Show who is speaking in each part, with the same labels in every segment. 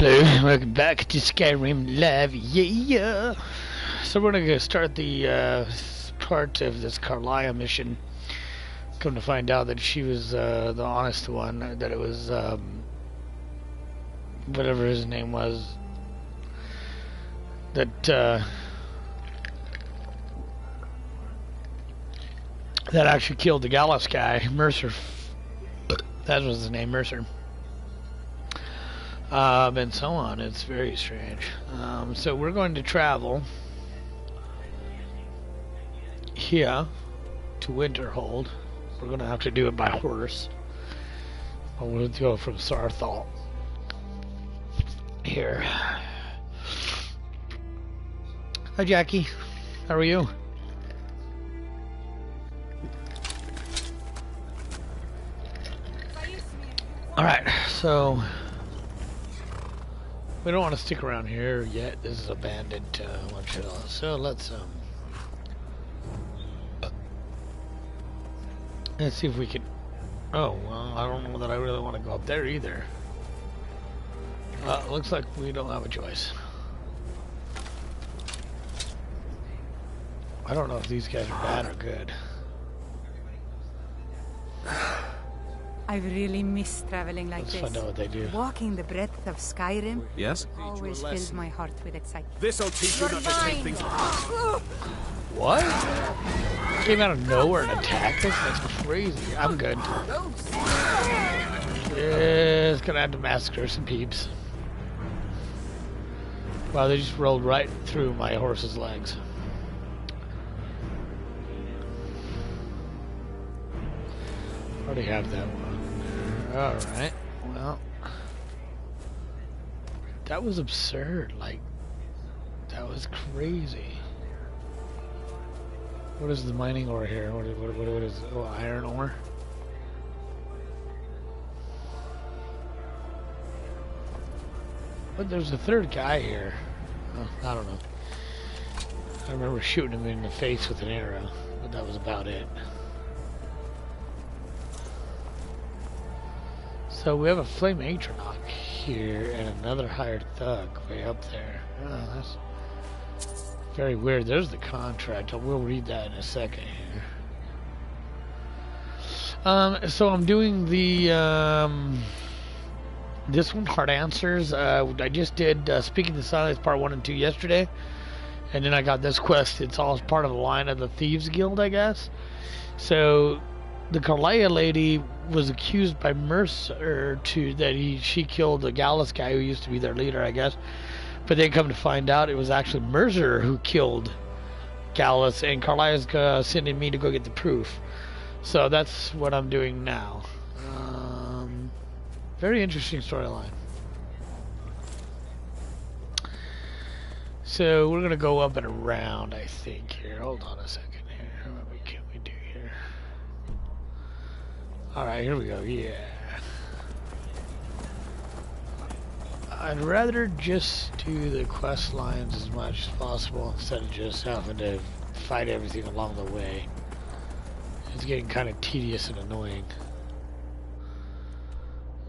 Speaker 1: Hello, welcome back to Skyrim Live, yeah! So we're gonna start the part of this Carlia mission. Come to find out that she was the honest one, that it was whatever his name was, that that actually killed the Gallus guy, Mercer. That was his name, Mercer. And so on. It's very strange. So we're going to travel here to Winterhold. We're going to have to do it by horse. We'll go from Sarthal here. Hi, Jackie. How are you? Alright, so we don't want to stick around here yet. This is abandoned so let's see if we can. Oh well, I don't know that I really want to go up there either. Looks like we don't have a choice. I don't know if these guys are bad or good.
Speaker 2: I've really missed traveling like this.
Speaker 1: Let's find out what they do.
Speaker 2: Walking the breadth of Skyrim
Speaker 3: yes?
Speaker 2: always fills my heart with excitement.
Speaker 3: This'll teach you not to take things.
Speaker 1: What? Came out of nowhere and attacked us? That's crazy. I'm good. It's gonna have to massacre some peeps. Wow, they just rolled right through my horse's legs. Already have that one. Alright, well, that was absurd, like, that was crazy. What is the mining ore here? What is it? Oh, iron ore? But there's a third guy here. Oh, I don't know. I remember shooting him in the face with an arrow, but that was about it. So we have a flame atronach here and another hired thug way up there. Oh, that's very weird. There's the contract. We'll read that in a second here. So I'm doing the this one, Hard Answers. I just did Speaking to Silence Part 1 and 2 yesterday, and then I got this quest. It's all part of the line of the Thieves Guild, I guess. So the Carlia lady was accused by Mercer she killed the Gallus guy who used to be their leader, I guess. But then come to find out it was actually Mercer who killed Gallus, and Carlia's sending me to go get the proof. So that's what I'm doing now. Very interesting storyline. So we're gonna go up and around, I think. Here, hold on a second here. What can we do here? Alright, here we go, yeah. I'd rather just do the quest lines as much as possible instead of just having to fight everything along the way. It's getting kind of tedious and annoying.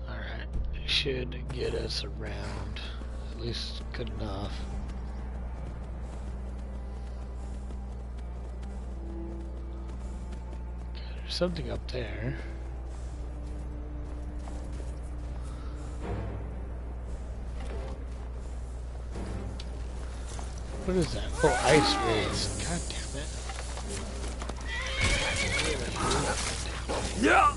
Speaker 1: Alright, it should get us around. At least good enough. Okay, there's something up there. What is that? Oh, ice rays. God damn it.
Speaker 3: Yeah.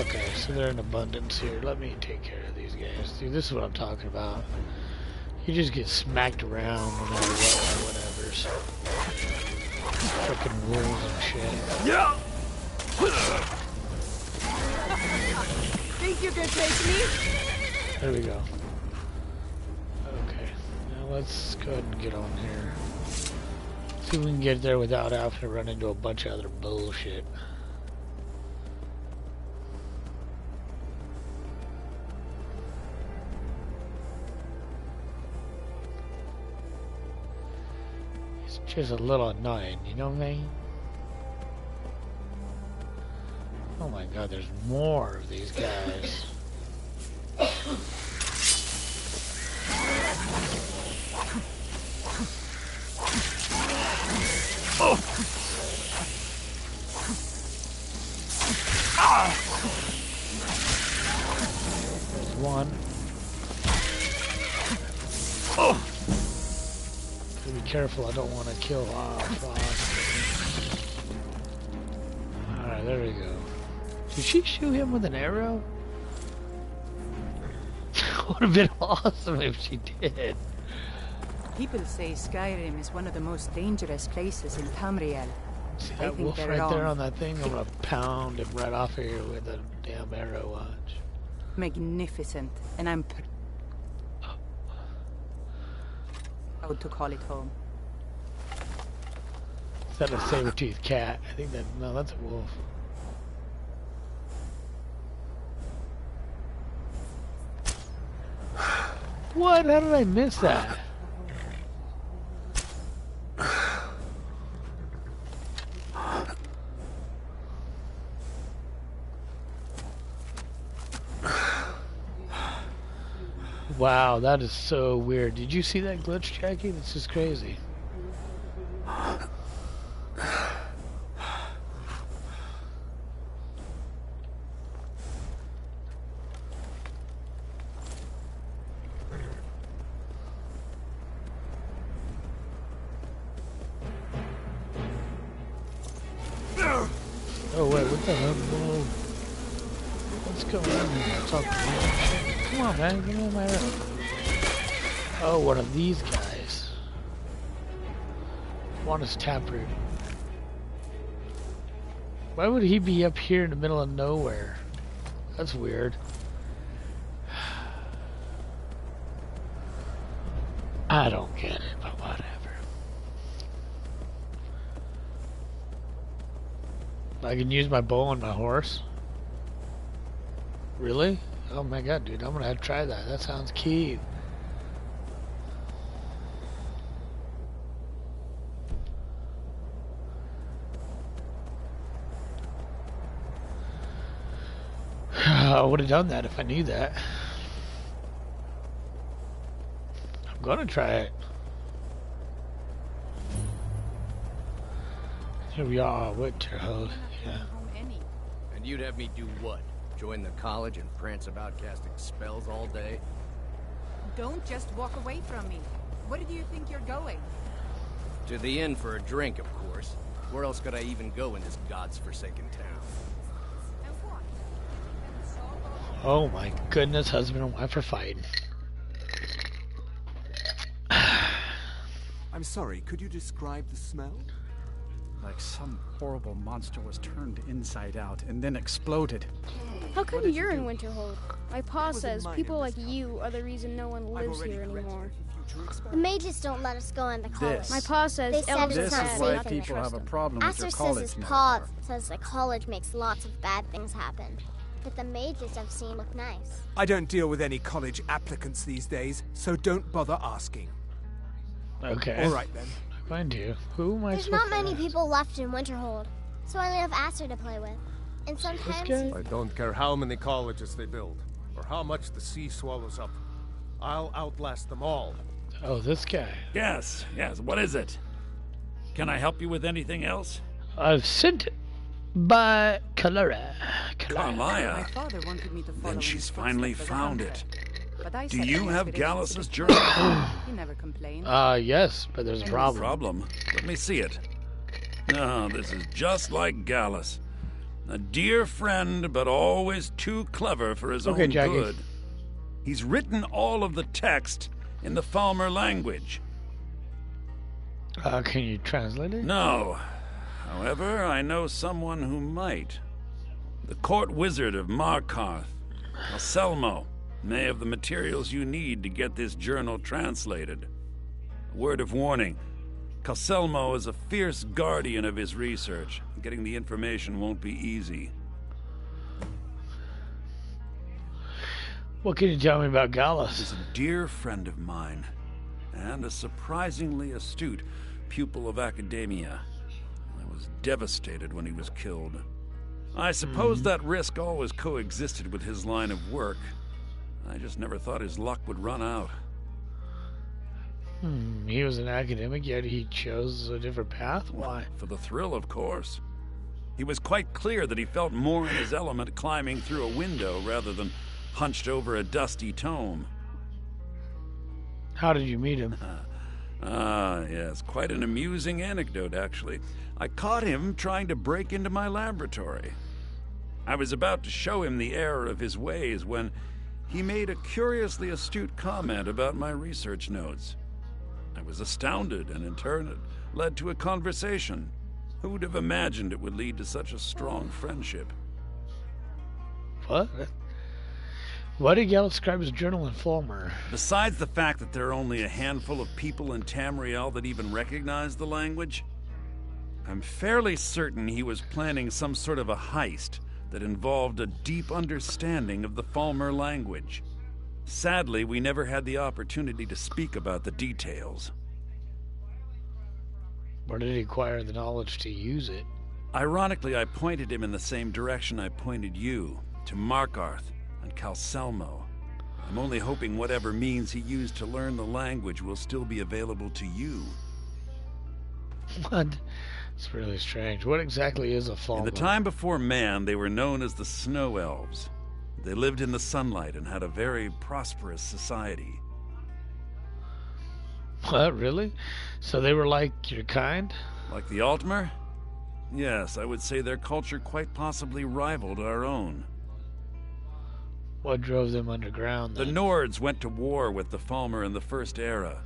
Speaker 1: Okay, so they're in abundance here. Let me take care of these guys. Dude, this is what I'm talking about. You just get smacked around no matter what or whatever's. Frickin' wolves and shit.
Speaker 3: Yeah.
Speaker 2: Think you can take me?
Speaker 1: There we go. Let's go ahead and get on here. See if we can get there without having to run into a bunch of other bullshit. It's just a little annoying, you know what I mean? Oh my god, there's more of these guys. Be careful, I don't want to kill Frost. Alright, there we go. Did she shoot him with an arrow? Would have been awesome if she did.
Speaker 2: People say Skyrim is one of the most dangerous places in Tamriel.
Speaker 1: See that wolf right there on that thing? I'm gonna pound him right off of here with a damn arrow, watch.
Speaker 2: Magnificent, and I'm proud to call it home.
Speaker 1: Is that a saber-toothed cat? I think that, no, that's a wolf. What? How did I miss that? Wow, that is so weird. Did you see that glitch, Jackie? This is crazy. Oh wait, what the hell? Whoa. What's going on here? What's up? Come on, man, give me my arrow. Oh, one of these guys. One is Taproot. Why would he be up here in the middle of nowhere? That's weird. I don't get it, but whatever. I can use my bow on my horse? Really? Oh my god, dude, I'm gonna have to try that. That sounds key. I would have done that if I knew that. I'm gonna try it. Here we are, Winterhold. Yeah.
Speaker 3: And you'd have me do what? Join the college and prance about casting spells all day?
Speaker 2: Don't just walk away from me. Where do you think you're going?
Speaker 3: To the inn for a drink, of course. Where else could I even go in this god's forsaken town?
Speaker 2: And what?
Speaker 1: Oh my goodness, husband and wife are fighting.
Speaker 4: I'm sorry, could you describe the smell?
Speaker 5: Like some horrible monster was turned inside out and then exploded.
Speaker 6: How come you're in Winterhold? My pa says people like you are the reason no one lives here anymore.
Speaker 7: The mages don't let us go into college.
Speaker 6: My pa says
Speaker 7: They said
Speaker 6: elves
Speaker 7: it's
Speaker 5: This
Speaker 7: not
Speaker 6: are
Speaker 5: is
Speaker 7: safe
Speaker 5: why
Speaker 6: bad.
Speaker 5: people have a problem with
Speaker 7: Aster
Speaker 5: their
Speaker 7: says
Speaker 5: college
Speaker 7: his
Speaker 5: now.
Speaker 7: pa says the college makes lots of bad things happen. But the mages I've seen look nice.
Speaker 4: I don't deal with any college applicants these days, so don't bother asking.
Speaker 1: Okay.
Speaker 4: All right then.
Speaker 1: I'm going to. Who am I
Speaker 7: There's
Speaker 1: supposed
Speaker 7: not many
Speaker 1: to ask?
Speaker 7: people left in Winterhold, so I only have Aster to play with. And sometimes
Speaker 1: guy?
Speaker 8: I don't care how many colleges they build, or how much the sea swallows up. I'll outlast them all.
Speaker 1: Oh, this guy.
Speaker 9: Yes, what is it? Can I help you with anything else?
Speaker 1: I've sent by Kalara.
Speaker 2: My
Speaker 9: Kalaya.
Speaker 2: father wanted me to follow
Speaker 9: Then
Speaker 2: in
Speaker 9: she's
Speaker 2: his
Speaker 9: finally
Speaker 2: footsteps
Speaker 9: found
Speaker 2: around
Speaker 9: it.
Speaker 2: her. But I
Speaker 9: Do
Speaker 2: said
Speaker 9: you
Speaker 2: my
Speaker 9: have
Speaker 2: aspirations
Speaker 9: Gallus's
Speaker 2: to be
Speaker 9: journal?
Speaker 2: He never complained.
Speaker 1: Yes, but there's a problem.
Speaker 9: Problem? Let me see it. No, this is just like Gallus. A dear friend, but always too clever for his
Speaker 1: Okay,
Speaker 9: own
Speaker 1: Jackie.
Speaker 9: good. He's written all of the text in the Falmer language.
Speaker 1: Can you translate it?
Speaker 9: No. However, I know someone who might. The court wizard of Markarth, Anselmo, may have the materials you need to get this journal translated. A word of warning. Anselmo is a fierce guardian of his research. Getting the information won't be easy.
Speaker 1: What can you tell me about
Speaker 9: He's
Speaker 1: Gallus?
Speaker 9: a dear friend of mine, and a surprisingly astute pupil of academia. I was devastated when he was killed. I suppose that risk always coexisted with his line of work. I just never thought his luck would run out.
Speaker 1: He was an academic, yet he chose a different path? Why?
Speaker 9: For the thrill, of course. He was quite clear that he felt more in his element climbing through a window rather than hunched over a dusty tome.
Speaker 1: How did you meet him?
Speaker 9: Yes, quite an amusing anecdote, actually. I caught him trying to break into my laboratory. I was about to show him the error of his ways when he made a curiously astute comment about my research notes. I was astounded, and in turn it led to a conversation. Who would have imagined it would lead to such a strong friendship?
Speaker 1: What? Why did Gallus describe his journal in Fulmer?
Speaker 9: Besides the fact that there are only a handful of people in Tamriel that even recognize the language, I'm fairly certain he was planning some sort of a heist that involved a deep understanding of the Fulmer language. Sadly, we never had the opportunity to speak about the details.
Speaker 1: Where did he acquire the knowledge to use it?
Speaker 9: Ironically, I pointed him in the same direction I pointed you, to Markarth and Calselmo. I'm only hoping whatever means he used to learn the language will still be available to you.
Speaker 1: What? It's really strange. What exactly is a Fulmer?
Speaker 9: In the time before man, they were known as the Snow Elves. They lived in the sunlight and had a very prosperous society.
Speaker 1: What, really? So they were like your kind?
Speaker 9: Like the Altmer? Yes, I would say their culture quite possibly rivaled our own.
Speaker 1: What drove them underground, then?
Speaker 9: The Nords went to war with the Fulmer in the First Era.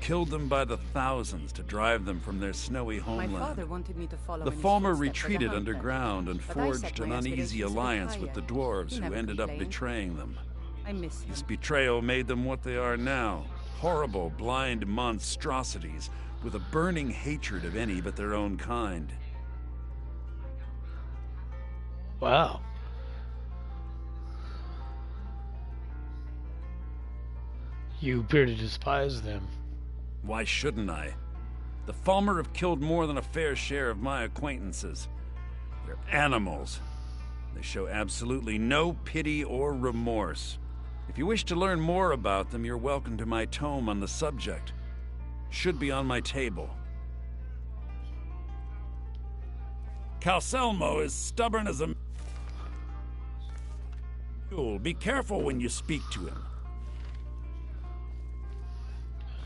Speaker 9: Killed them by the thousands to drive them from their snowy homeland.
Speaker 2: My father wanted me to follow
Speaker 9: The
Speaker 2: in his
Speaker 9: Fulmer
Speaker 2: footsteps as a
Speaker 9: retreated
Speaker 2: hunter.
Speaker 9: underground and
Speaker 2: But I set
Speaker 9: forged an
Speaker 2: my
Speaker 9: uneasy
Speaker 2: aspirations
Speaker 9: alliance with
Speaker 2: higher.
Speaker 9: the dwarves
Speaker 2: He
Speaker 9: who
Speaker 2: never
Speaker 9: ended up
Speaker 2: complained.
Speaker 9: betraying them.
Speaker 2: I miss him.
Speaker 9: This betrayal made them what they are now. Horrible, blind monstrosities with a burning hatred of any but their own kind.
Speaker 1: Wow. You appear to despise them.
Speaker 9: Why shouldn't I? The Fulmer have killed more than a fair share of my acquaintances. They're animals. They show absolutely no pity or remorse. If you wish to learn more about them, you're welcome to my tome on the subject. Should be on my table. Calselmo is stubborn as a mule. Be careful when you speak to him.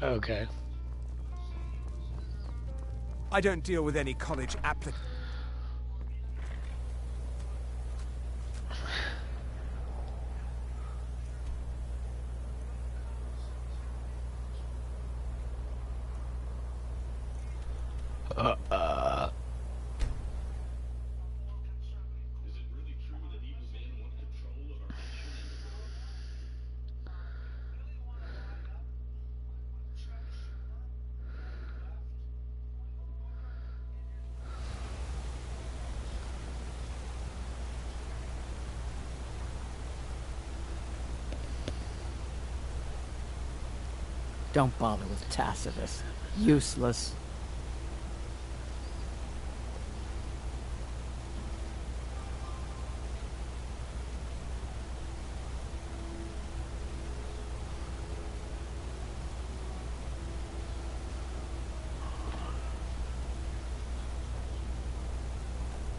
Speaker 1: Okay.
Speaker 4: I don't deal with any college applicants.
Speaker 10: Don't bother with Tacitus. Useless.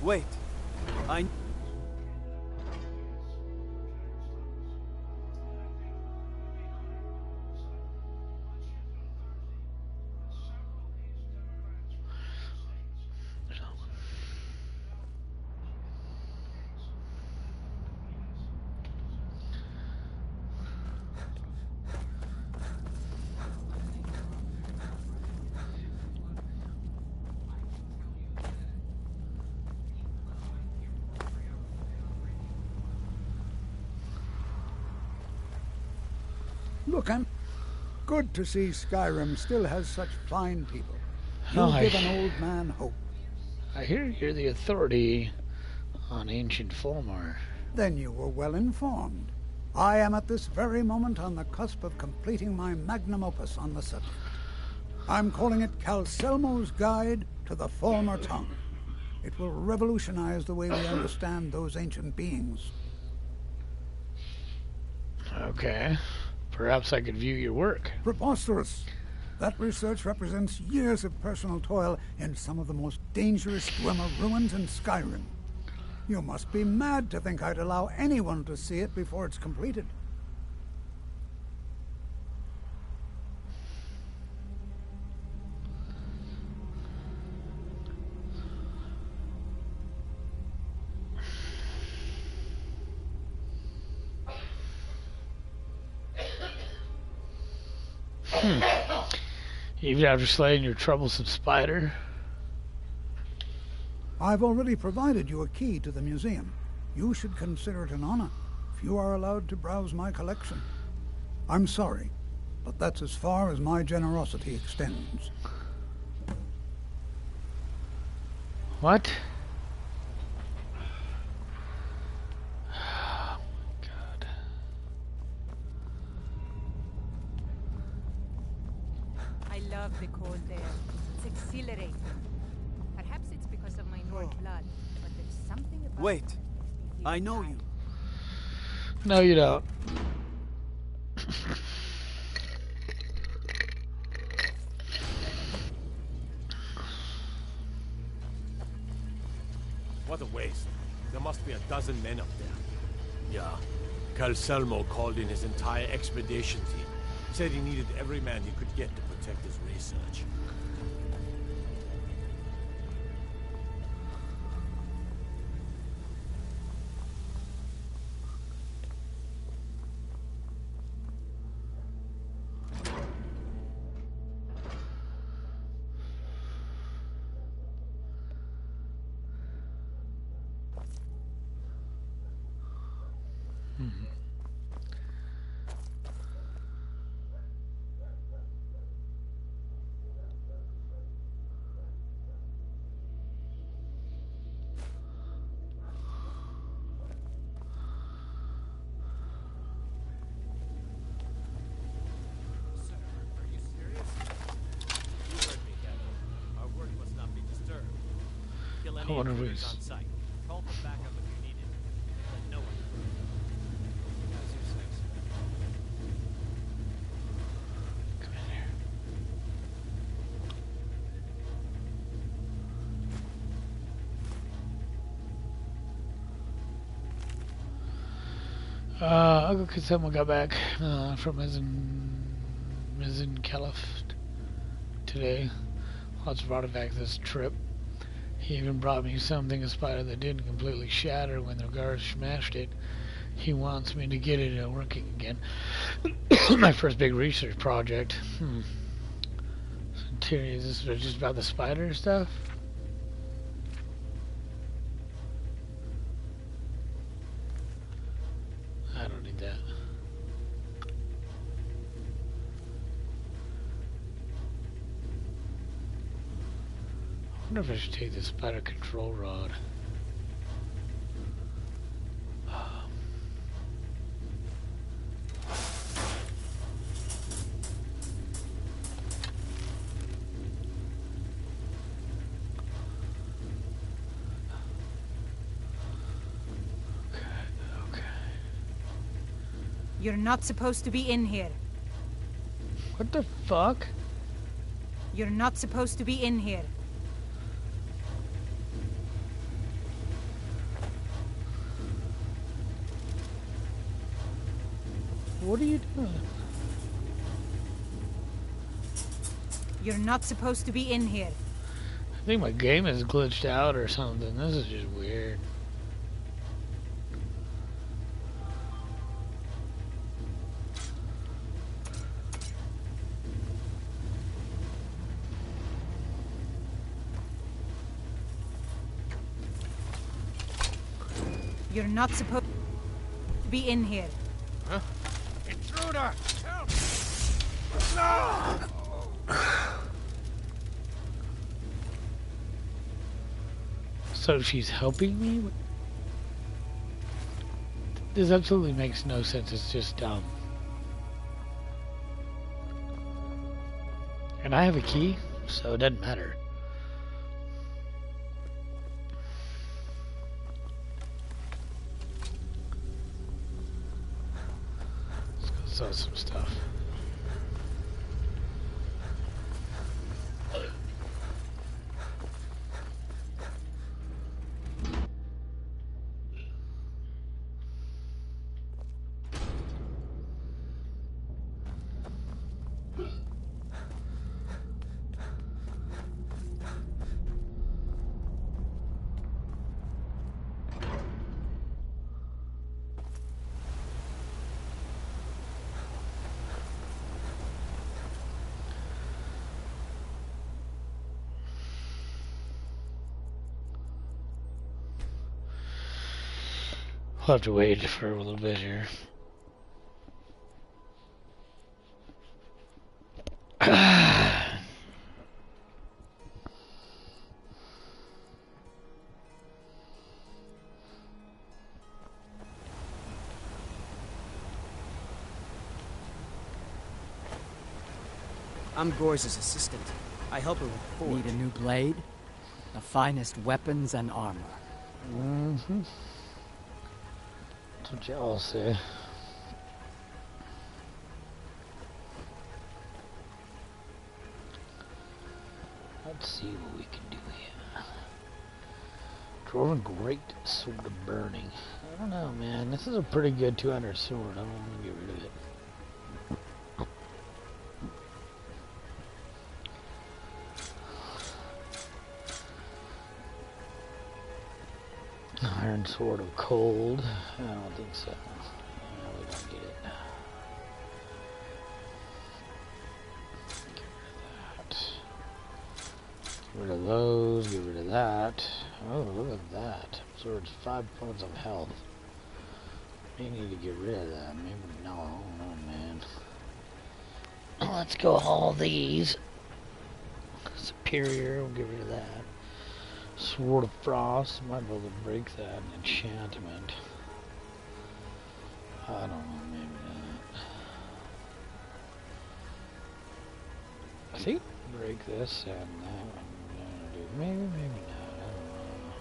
Speaker 4: Wait. I...
Speaker 11: Look, I'm good to see Skyrim still has such fine people. You
Speaker 1: Oh,
Speaker 11: give an old man hope.
Speaker 1: I hear you're the authority on ancient Fulmar.
Speaker 11: Then you were well informed. I am at this very moment on the cusp of completing my magnum opus on the subject. I'm calling it Calselmo's Guide to the Fulmar Tongue. It will revolutionize the way we understand those ancient beings.
Speaker 1: Okay. Perhaps I could view your work.
Speaker 11: Preposterous. That research represents years of personal toil in some of the most dangerous Grimmer ruins in Skyrim. You must be mad to think I'd allow anyone to see it before it's completed.
Speaker 1: Even after slaying your troublesome spider?
Speaker 11: I've already provided you a key to the museum. You should consider it an honor if you are allowed to browse my collection. I'm sorry, but that's as far as my generosity extends.
Speaker 1: What? Oh my god.
Speaker 2: I love the cold air. It's exhilarating. Perhaps it's because of my Nord blood, but there's something about
Speaker 12: Wait.
Speaker 2: it that makes me feel
Speaker 12: I know
Speaker 2: alive.
Speaker 12: you.
Speaker 1: No, you don't.
Speaker 8: What a waste. There must be a dozen men up there. Yeah. Calselmo called in his entire expedition team. Said he needed every man he could get to protect his research.
Speaker 1: I wonder if he's...
Speaker 3: Call for backup if you need it. Let no one How's your sex?
Speaker 1: Come in here. Uncle Katsuma got back from Mizzen Caliph today. Lots of artifacts this trip. He even brought me something, a spider that didn't completely shatter when the guards smashed it. He wants me to get it working again. My first big research project. So, is this just about the spider stuff? I don't need that. I wonder if I should take the spider control rod. Okay.
Speaker 2: You're not supposed to be in here.
Speaker 1: What the fuck?
Speaker 2: You're not supposed to be in here.
Speaker 1: What are you doing?
Speaker 2: You're not supposed to be in here.
Speaker 1: I think my game is glitched out or something. This is just weird.
Speaker 2: You're not supposed to be in here.
Speaker 8: Huh? Intruder! Help! No!
Speaker 1: So she's helping me? This absolutely makes no sense. It's just dumb. And I have a key, so it doesn't matter. Let's go sell some stuff. We'll have to wait for a little bit here.
Speaker 12: I'm Gore's assistant. I help her with the forge.
Speaker 10: Need a new blade? The finest weapons and armor.
Speaker 1: Mm-hmm. That's what y'all say. Let's see what we can do here. Dwarven Great Sword of Burning. I don't know, man. This is a pretty good 200 sword. I don't want to get rid of it. Iron Sword of Cold. I don't think so. No, we don't get it. Get rid of those. Get rid of that. Oh, look at that. Sword's 5 points of health. We need to get rid of that. Maybe no, man. Let's go haul these. Superior. We'll get rid of that. Sword of Frost, might be able to break that enchantment. I don't know, maybe not. I think break this and that one. Maybe not. I don't know.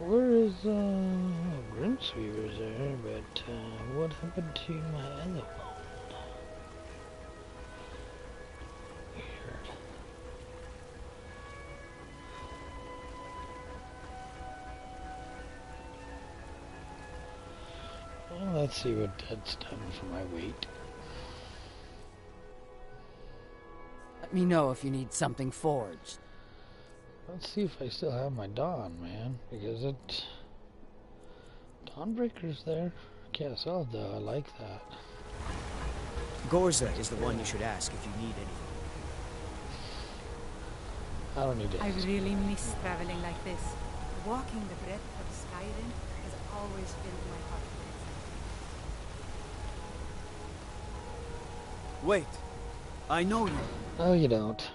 Speaker 1: Where is, Grimsweaver's there, but, what happened to my other one? Weird. Well, let's see what that's done for my weight.
Speaker 10: Let me know if you need something forged.
Speaker 1: Let's see if I still have my Dawn, man, because it... Dawnbreaker's there. Can't sell it though, I like that.
Speaker 12: Gorza is the one you should ask if you need anything.
Speaker 1: I don't need to
Speaker 2: I
Speaker 1: ask.
Speaker 2: really miss traveling like this. Walking the breadth of Skyrim has always filled my heart with excitement.
Speaker 12: Wait. I know you.
Speaker 1: No, you don't.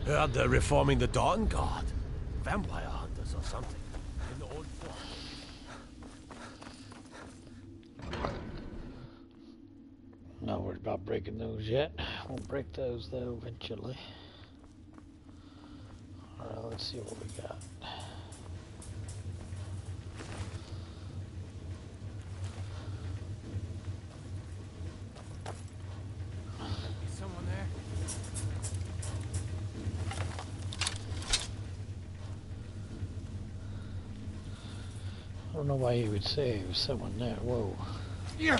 Speaker 8: Heard they're reforming the Dawn Guard. Vampire hunters or something. In the old fort.
Speaker 1: Not worried about breaking those yet. Won't break those though eventually. Alright, let's see what we got.
Speaker 12: Someone there?
Speaker 1: I don't know why he would say there was someone there. Whoa.
Speaker 12: Yeah.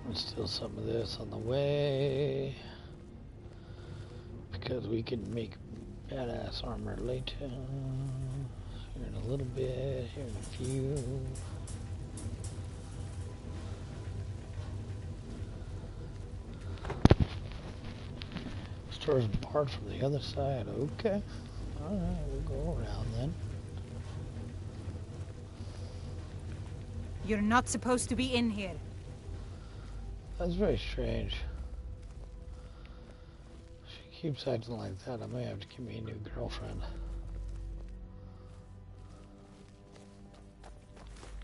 Speaker 1: There's still some of this on the way. Because we can make badass armor later. Here in a little bit, here in a few. Store's barred from the other side. Okay. Alright, we'll go around then.
Speaker 2: You're not supposed to be in here.
Speaker 1: That's very strange. She keeps acting like that. I may have to give me a new girlfriend.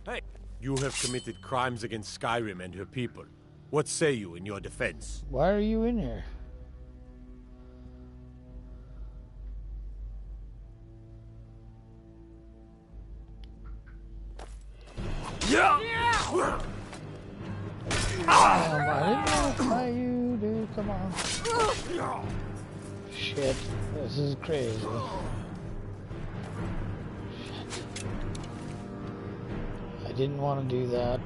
Speaker 8: Hey! You have committed crimes against Skyrim and her people. What say you in your defense?
Speaker 1: Why are you in here?
Speaker 8: Yeah!
Speaker 1: I didn't notify you, dude. Come on. Shit. This is crazy. Shit. I didn't want to do that.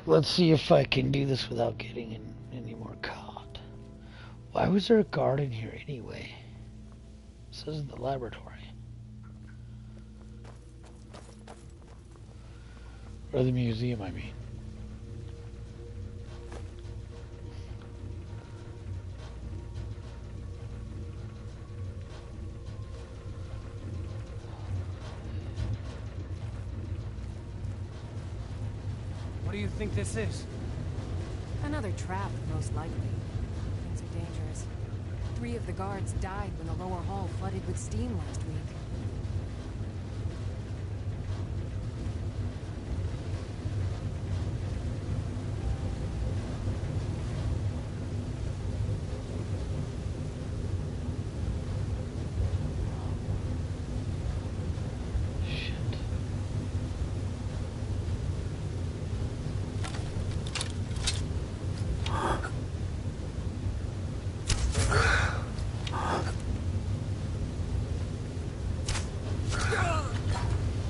Speaker 1: Let's see if I can do this without getting in any more caught. Why was there a guard in here anyway? This isn't the laboratory. Or the museum, I mean.
Speaker 12: What do you think this is?
Speaker 10: Another trap, most likely. Things are dangerous. 3 of the guards died when the lower hall flooded with steam last week.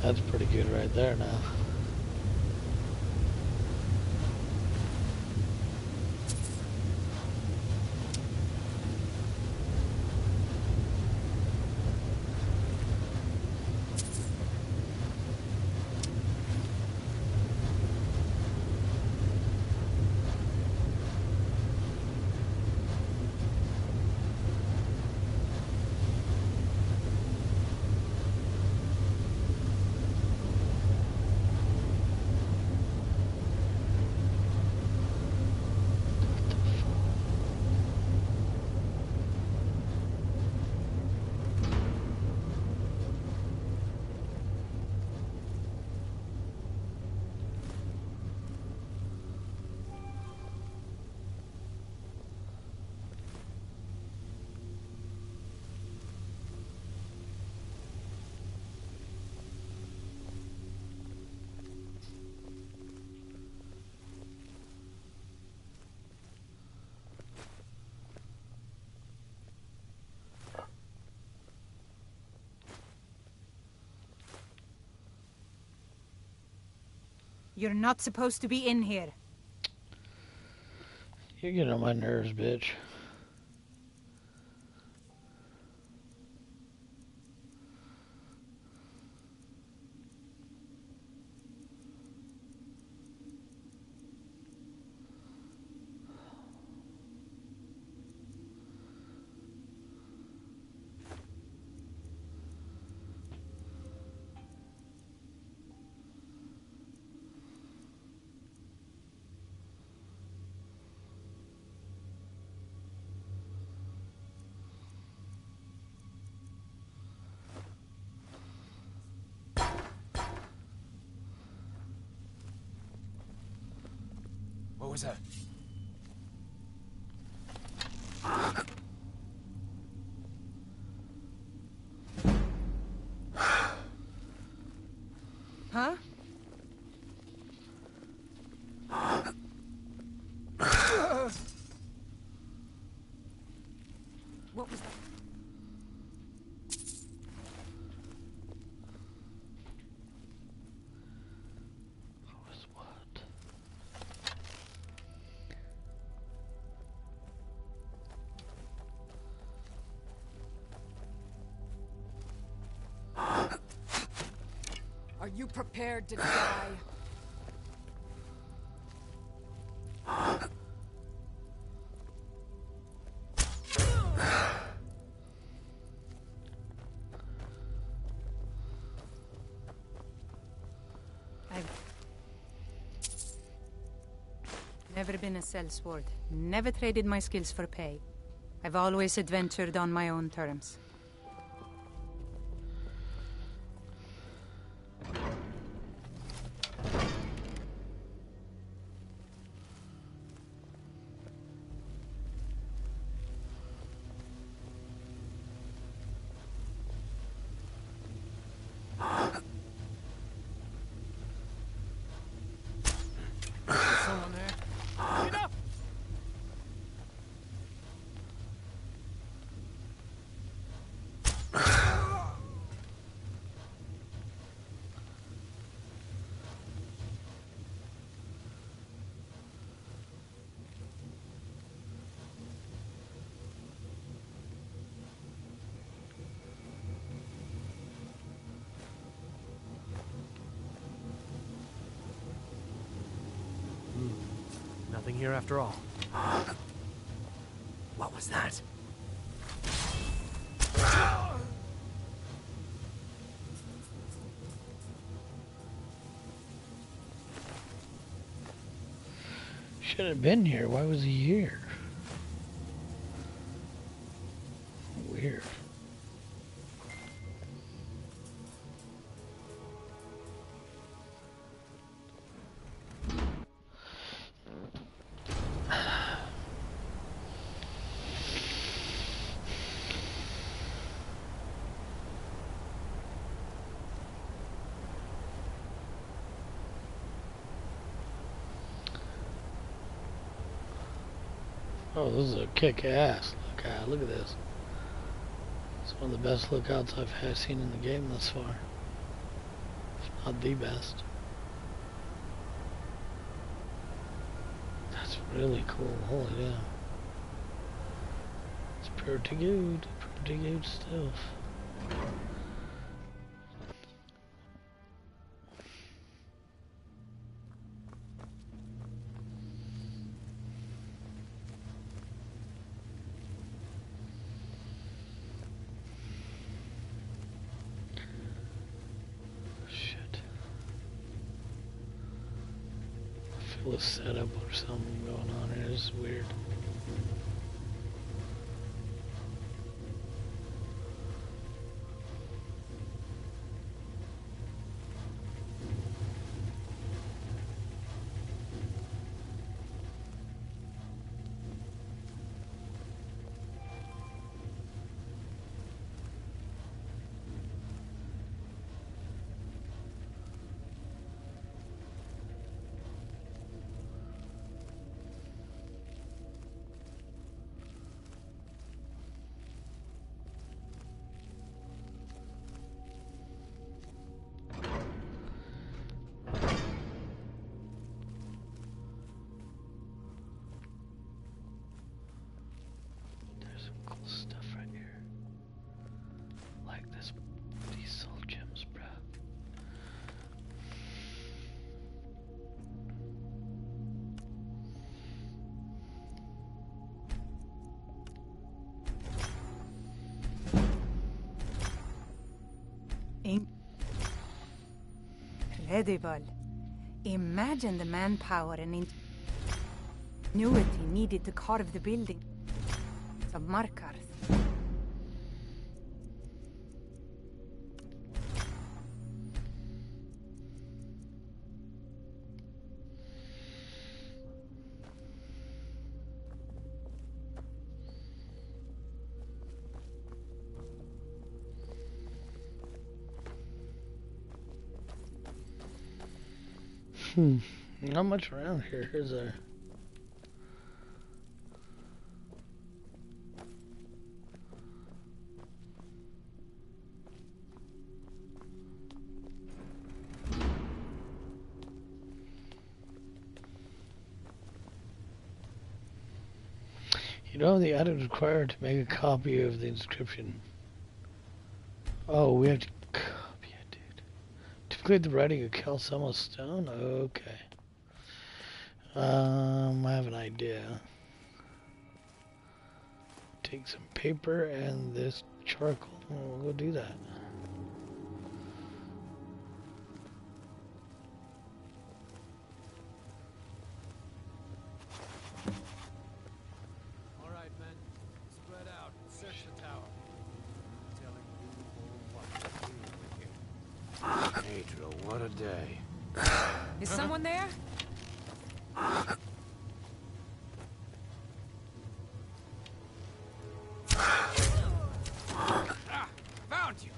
Speaker 1: That's pretty good right there now.
Speaker 2: You're not supposed to be in here.
Speaker 1: You're getting on my nerves, bitch.
Speaker 12: What was that?
Speaker 2: Huh? What was that?
Speaker 10: you prepared to die?
Speaker 2: I've never been a sellsword. Never traded my skills for pay. I've always adventured on my own terms.
Speaker 12: Someone there? Get up! Nothing here after all. What was that?
Speaker 1: Should have been here. Why was he here? Weird. Oh, this is a kick-ass lookout. Look at this. It's one of the best lookouts I've seen in the game thus far. If not the best. That's really cool. Holy damn. It's pretty good. Pretty good stuff. A setup or something going on here. This is weird. Stuff right here. Like this, these soul gems, bruh.
Speaker 2: Incredible. Imagine the manpower and ingenuity needed to carve the building of Markarth.
Speaker 1: Not much around here, is there? You don't have the items required to make a copy of the inscription. Oh, we have to copy it, dude. To Include the writing of Calcelmo Stone? Okay. I have an idea. Take some paper and this charcoal. We'll go do that.
Speaker 12: Alright, men. Spread out and search the tower. Telling you what to do with it. Pedro, what a day.
Speaker 10: Is someone there?
Speaker 3: Found you!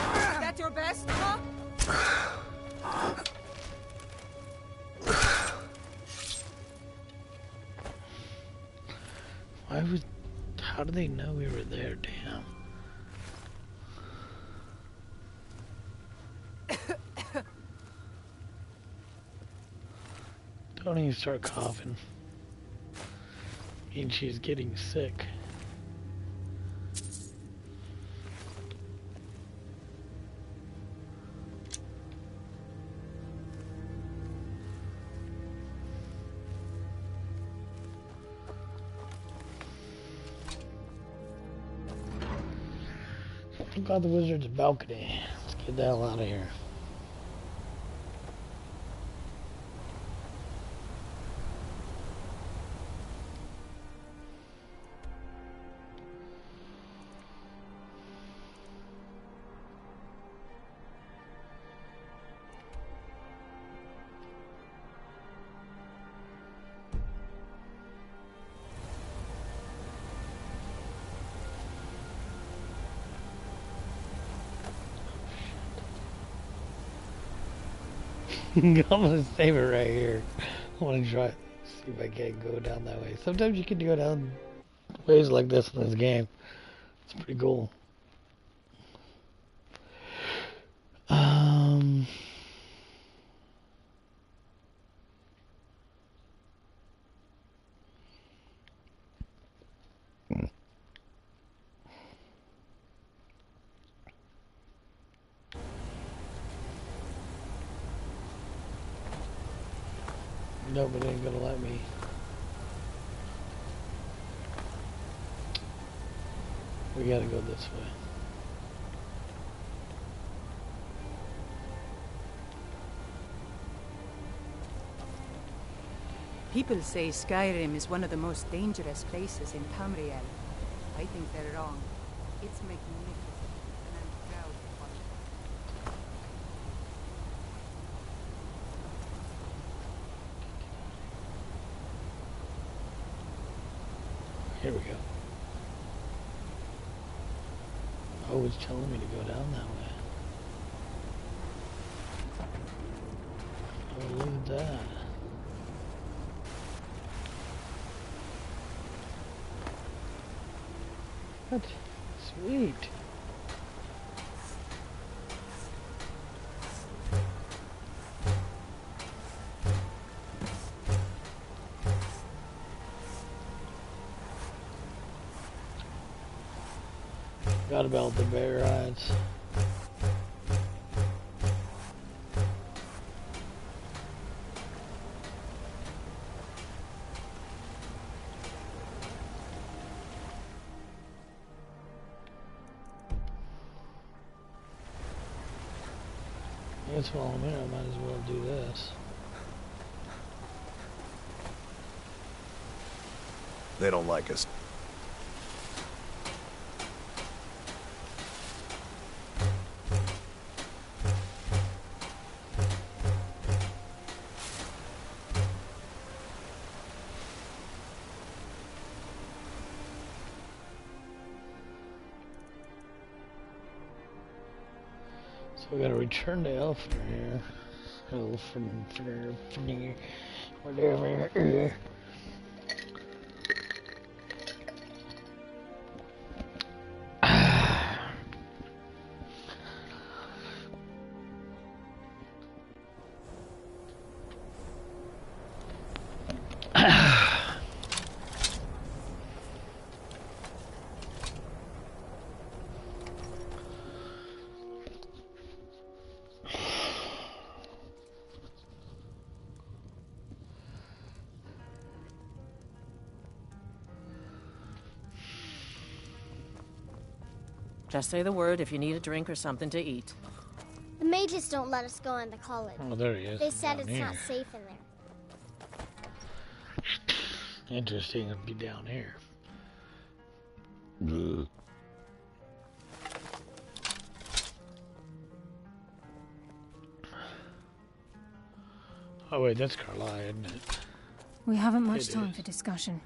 Speaker 10: Is that your best, huh?
Speaker 1: Why would... How do they know we were there? Damn. Don't even start coughing. Means she's getting sick. Look out the wizard's balcony. Let's get the hell out of here. I'm gonna save it right here. I wanna try see if I can go down that way. Sometimes you can go down ways like this in this game. It's pretty cool. No, but it ain't gonna let me. We gotta go this way.
Speaker 2: People say Skyrim is one of the most dangerous places in Tamriel. I think they're wrong. It's magnificent, and I'm proud to call it.
Speaker 1: Here we go. Oh, it's telling me to go down that way. Oh, look at that. What? Sweet. Forgot about the bear rides. Guess while I'm here, I might as well do this.
Speaker 13: They don't like us.
Speaker 1: So we gotta return to Elfner here. Elfner, whatever.
Speaker 14: Just say the word if you need a drink or something to eat.
Speaker 7: The mages don't let us go into college.
Speaker 1: Oh, there he is.
Speaker 7: They said
Speaker 1: down
Speaker 7: it's
Speaker 1: here.
Speaker 7: not safe in there.
Speaker 1: Interesting, it'd be down here. Oh wait, that's Carlisle, isn't it?
Speaker 10: We haven't much
Speaker 1: It
Speaker 10: time
Speaker 1: is.
Speaker 10: for discussion.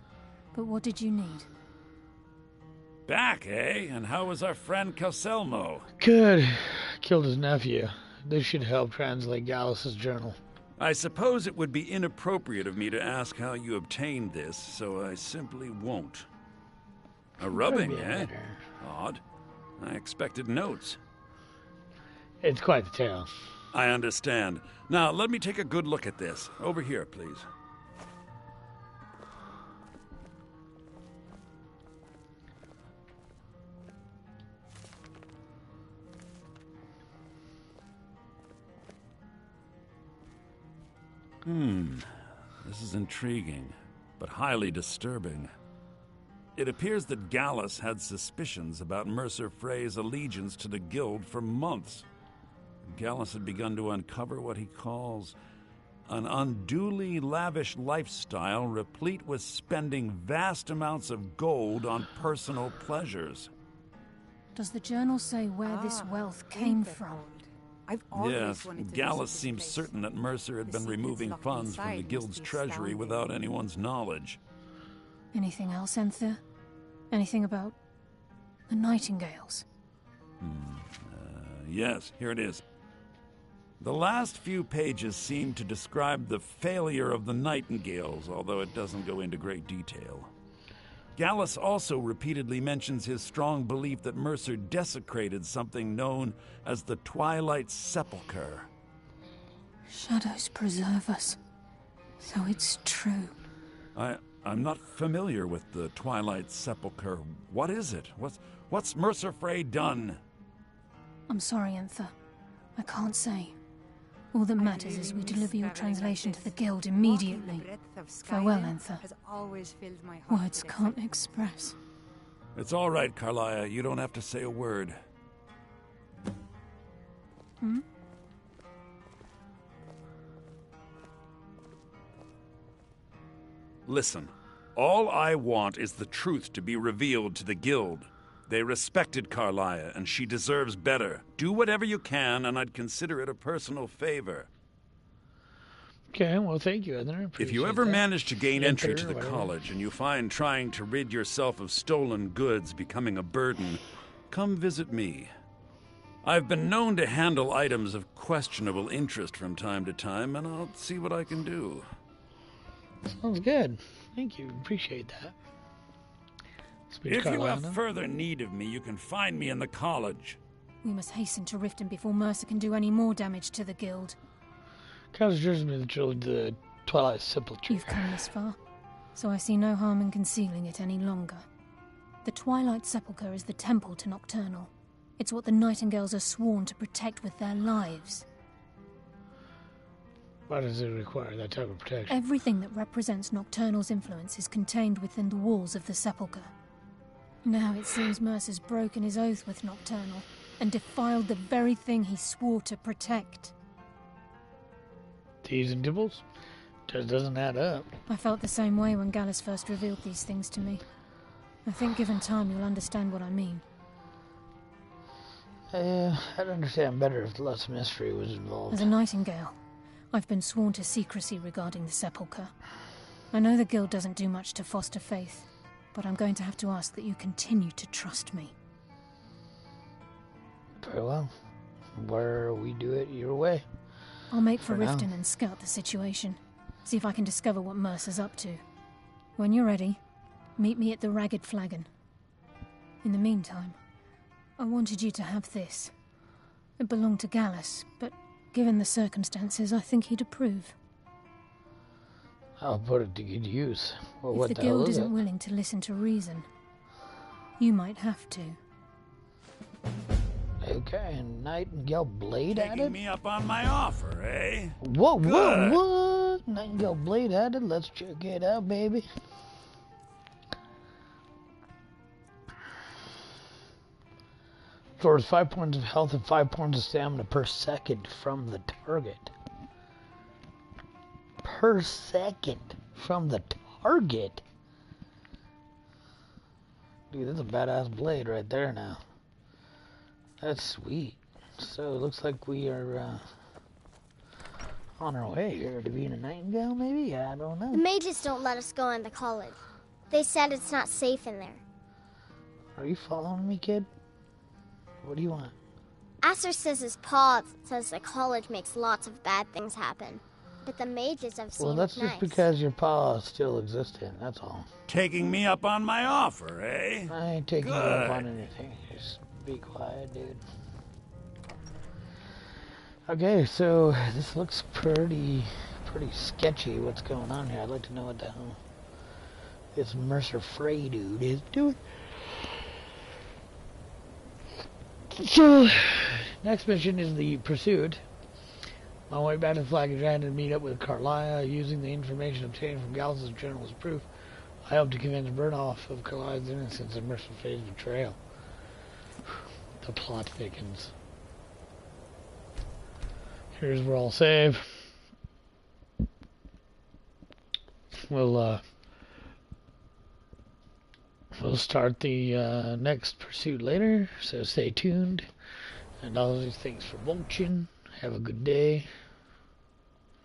Speaker 10: But what did you need?
Speaker 9: Back, eh? And how was our friend Calselmo?
Speaker 1: Good. Killed his nephew. This should help translate Gallus's journal.
Speaker 9: I suppose it would be inappropriate of me to ask how you obtained this, so I simply won't. A rubbing,
Speaker 1: be
Speaker 9: eh?
Speaker 1: better.
Speaker 9: Odd. I expected notes.
Speaker 1: It's quite the tale.
Speaker 9: I understand. Now, let me take a good look at this. Over here, please. This is intriguing, but highly disturbing. It appears that Gallus had suspicions about Mercer Frey's allegiance to the Guild for months. Gallus had begun to uncover what he calls an unduly lavish lifestyle replete with spending vast amounts of gold on personal pleasures.
Speaker 10: Does the journal say where this wealth came from?
Speaker 2: I've always
Speaker 9: Yes,
Speaker 2: wanted to
Speaker 9: Gallus
Speaker 2: visit this
Speaker 9: seems
Speaker 2: place.
Speaker 9: certain that Mercer had
Speaker 2: The
Speaker 9: been
Speaker 2: secrets
Speaker 9: removing
Speaker 2: locked
Speaker 9: funds from the
Speaker 2: inside
Speaker 9: Guild's
Speaker 2: must be
Speaker 9: treasury
Speaker 2: astounding.
Speaker 9: without anyone's knowledge.
Speaker 10: Anything else, Enther? Anything about the Nightingales?
Speaker 9: Yes, here it is. The last few pages seem to describe the failure of the Nightingales, although it doesn't go into great detail. Gallus also repeatedly mentions his strong belief that Mercer desecrated something known as the Twilight Sepulchre.
Speaker 10: Shadows preserve us. So it's true.
Speaker 9: I'm not familiar with the Twilight Sepulchre. What is it? What's Mercer Frey done?
Speaker 10: I'm sorry, Enther. I can't say. All that matters is we deliver your translation to the Guild immediately. Farewell, Enther. Words can't express.
Speaker 9: It's all right, Carlia. You don't have to say a word.
Speaker 10: Hmm?
Speaker 9: Listen, all I want is the truth to be revealed to the Guild. They respected Carlia, and she deserves better. Do whatever you can, and I'd consider it a personal favor.
Speaker 1: Okay, well, thank you, Edna.
Speaker 9: If you ever
Speaker 1: that.
Speaker 9: manage to gain entry to the
Speaker 1: whatever.
Speaker 9: college, and you find trying to rid yourself of stolen goods becoming a burden, come visit me. I've been known to handle items of questionable interest from time to time, and I'll see what I can do.
Speaker 1: Sounds good. Thank you. Appreciate that. Speak
Speaker 9: If you
Speaker 1: Carlisle
Speaker 9: have
Speaker 1: now.
Speaker 9: further need of me, you can find me in the college.
Speaker 10: We must hasten to Riften before Mercer can do any more damage to the Guild.
Speaker 1: Conjures me the Twilight Sepulchre.
Speaker 10: You've come this far, so I see no harm in concealing it any longer. The Twilight Sepulchre is the temple to Nocturnal. It's what the Nightingales are sworn to protect with their lives.
Speaker 1: Why does it require that type of protection?
Speaker 10: Everything that represents Nocturnal's influence is contained within the walls of the Sepulchre. Now it seems Mercer's broken his oath with Nocturnal and defiled the very thing he swore to protect.
Speaker 1: Thieves and Dibbles? Just doesn't add up.
Speaker 10: I felt the same way when Gallus first revealed these things to me. I think given time you'll understand what I mean.
Speaker 1: I'd understand better if less mystery was involved.
Speaker 10: As a Nightingale, I've been sworn to secrecy regarding the Sepulchre. I know the Guild doesn't do much to foster faith, but I'm going to have to ask that you continue to trust me.
Speaker 1: Very well. Where we do it your way.
Speaker 10: I'll make for
Speaker 1: For now.
Speaker 10: Riften and scout the situation. See if I can discover what Mercer's up to. When you're ready, meet me at the Ragged Flagon. In the meantime, I wanted you to have this. It belonged to Gallus, but given the circumstances, I think he'd approve.
Speaker 1: I'll put it to good use. Well,
Speaker 10: If
Speaker 1: what
Speaker 10: the
Speaker 1: the hell
Speaker 10: Guild
Speaker 1: is it?
Speaker 10: isn't willing to listen to reason, you might have to.
Speaker 1: Okay, and Nightingale blade
Speaker 9: Taking
Speaker 1: added?
Speaker 9: me up on my offer, eh?
Speaker 1: Whoa,
Speaker 9: Good.
Speaker 1: what? Nightingale blade added? Let's check it out, baby. Stores 5 points of health and 5 points of stamina per second from the target. Per second from the target? Dude, that's a badass blade right there now. That's sweet. So it looks like we are on our way here to being a nightingale, maybe? I don't know.
Speaker 7: The mages don't let us go into college. They said it's not safe in there.
Speaker 1: Are you following me, kid? What do you want?
Speaker 7: Acer says his pa says the college makes lots of bad things happen. But the mages have seen
Speaker 1: Well, that's
Speaker 7: nice.
Speaker 1: just because your pa is still existing, that's all.
Speaker 9: Taking me up on my offer, eh?
Speaker 1: I ain't taking you up on anything. Just be quiet, dude. Okay, so this looks pretty sketchy what's going on here. I'd like to know what the hell this Mercer Frey dude is doing. So, next mission is the pursuit. On my way back to the flag, I had to meet up with Carlisle. Using the information obtained from Gallus' journal as proof, I hope to convince Burnoff of Carlisle's innocence and Mercer Frey's betrayal. The plot thickens. Here's where I'll save. We'll start the next pursuit later, so stay tuned. And all these things for watching. Have a good day.